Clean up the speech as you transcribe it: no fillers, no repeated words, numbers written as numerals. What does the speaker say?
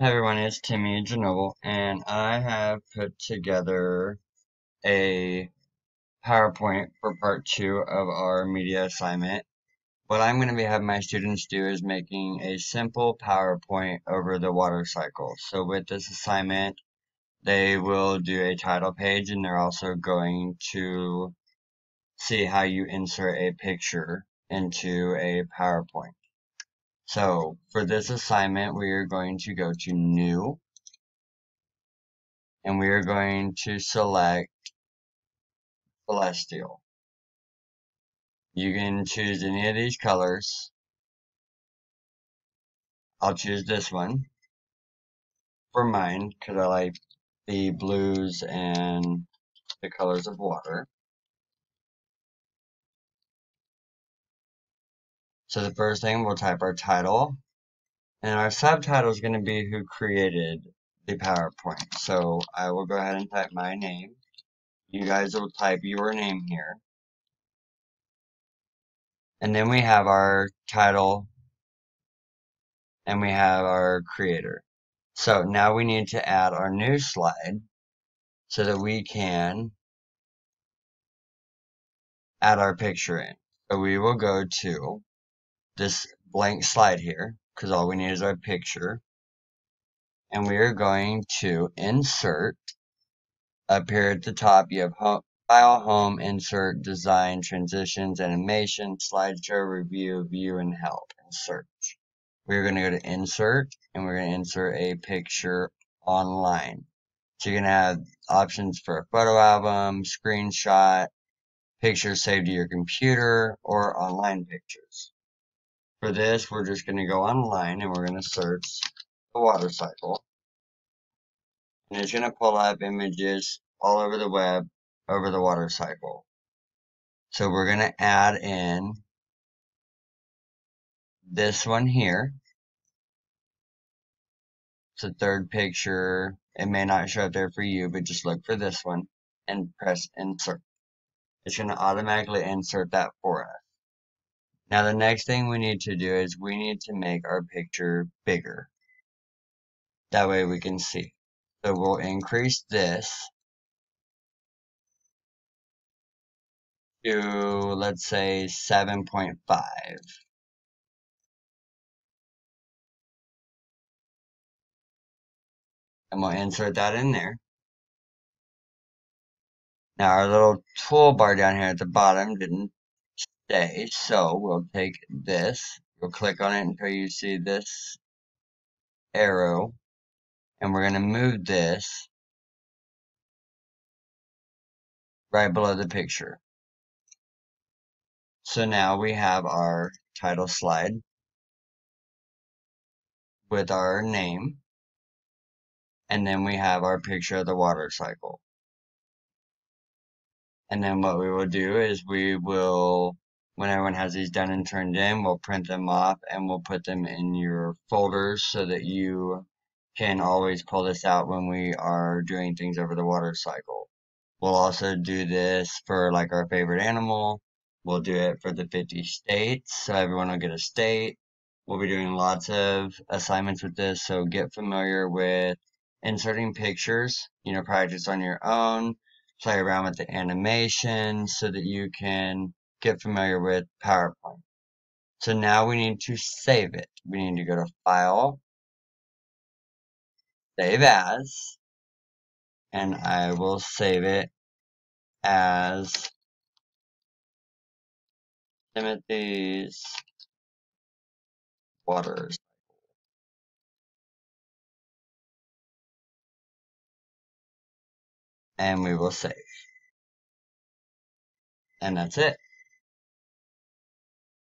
Hey everyone, it's Timmy Genoble, and I have put together a PowerPoint for part 2 of our media assignment. What I'm going to be having my students do is making a simple PowerPoint over the water cycle. So with this assignment, they will do a title page, and they're also going to see how you insert a picture into a PowerPoint. So for this assignment, we are going to go to New, and we are going to select Celestial. You can choose any of these colors. I'll choose this one for mine because I like the blues and the colors of water. So the first thing, we'll type our title, and our subtitle is going to be who created the PowerPoint. So I will go ahead and type my name. You guys will type your name here. And then we have our title and we have our creator. So now we need to add our new slide so that we can add our picture in. So we will go to this blank slide here because all we need is our picture. And we are going to insert. Up here at the top, you have File, Home, Insert, Design, Transitions, Animation, Slideshow, Review, View, and Help, and Search. We're going to go to Insert, and we're going to insert a picture online. So you're going to have options for a photo album, screenshot, pictures saved to your computer, or online pictures. For this, we're just going to go online and we're going to search the water cycle. And it's going to pull up images all over the web over the water cycle. So we're going to add in this one here. It's the third picture. It may not show up there for you, but just look for this one and press insert. It's going to automatically insert that for us. Now the next thing we need to do is we need to make our picture bigger. That way we can see. So we'll increase this to, let's say, 7.5. And we'll insert that in there. Now our little toolbar down here at the bottom didn't stay, so we'll take this, we'll click on it until you see this arrow, and we're going to move this right below the picture. So now we have our title slide with our name, and then we have our picture of the water cycle. And then what we will do is we will, when everyone has these done and turned in, we'll print them off and we'll put them in your folders so that you can always pull this out when we are doing things over the water cycle. We'll also do this for like our favorite animal. We'll do it for the 50 states, so everyone will get a state. We'll be doing lots of assignments with this, so get familiar with inserting pictures, practice on your own, play around with the animation so that you can get familiar with PowerPoint. So now we need to save it. We need to go to File, Save As, and I will save it as Timothy's Waters. And we will save. And that's it.